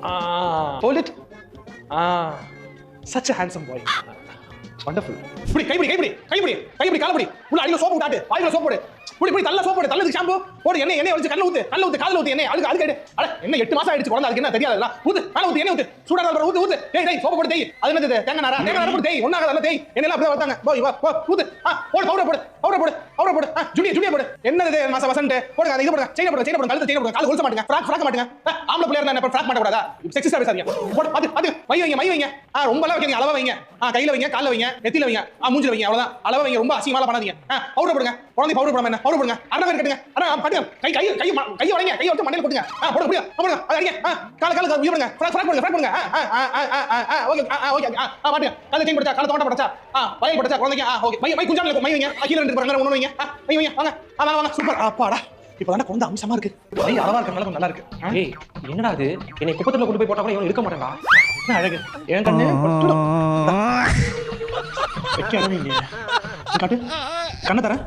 Hold it. Such a handsome boy. Wonderful. புடி கைப்பிடி கால புடி உள்ள அடியில சோப்பு விட்டாட்டு வாயில சோப்பு போடு புடி தள்ள சோப்பு போடு தள்ளதுக்கு ஷாம்பு போடு எண்ணெய் வச்சு கல்ல ஊத்து காதுல ஊத்து எண்ணெய் அதுக்கு எடு அட என்ன 8 மாசம் ஆயிடுச்சு குழந்தை அதுக்கு என்ன தெரியாதுல ஊத்து கால ஊத்து எண்ணெய் ஊத்து சூடா ஊத்து டேய் சோப்பு போடு டேய் அது என்னது தேங்காய் நாரா போடு டேய் ஒண்ணாக அதெல்லாம் டேய் எண்ணெய்லாம் அப்படியே வந்தாங்க போ ஊத்து போடு பவுடர் போடு ஜுடியா போடு என்னது மாசம் வசன்ட் போடுங்க அது இது போடுங்க செயின் போடுங்க கழுத்து செயின் போடுங்க கால் கொலுச மாட்டீங்க ஃப்ராக் மாட்டீங்க ஆம்பளை பிளேயர் என்ன ஃப்ராக் மாட்ட கூடாதா செக்ஸிஸ்டா பேசாதீங்க போடு அது மை வைங்க ரொம்ப எல்லாம் வைங்க அளவா வைங்க கையில வைங்க கால்ல வைங்க நெத்தில வைங்க மூஞ்சில வைங்க அவ்வளவுதான் அளவா வைங்க ரொம்ப அசிங்கமா பண்ணாதீங்க பவுடர் போடுங்க குழந்தை பவுடர் போடாம என்ன பவுடர் போடுங்க அரை பேர் கட்டுங்க பாட்டுங்க கை வளைங்க கை வச்சு மண்டையில போடுங்க போடுங்க அது அடிங்க கால உயர்ங்க ஃப்ராக் போடுங்க ஓகே பாட்டுங்க கால செயின் போடுச்சா கால தோண்ட போடுச்சா வயல் போடுச்சா குழந்தைங்க ஓகே மை குஞ்சால மை வைங்க கீழ ரெண்டு பாருங்க ஒண்ணு வைங்க வைங்க வாங்க சூப்பர் அப்பாடா இப்பதான குழந்தை அம்சமா இருக்கு கை அளவா இருக்கறனால கொஞ்சம் நல்லா இருக்கு ஏய் என்னடா இது என்னை குப்பத்துல கொண்டு போய் போட்டா கூட இவன் இருக்க மாட்டான்டா என்ன அழகு ஏன் கண்ணு வெக்க அழகு இல்லையா காட்டு கண்ணை தரேன்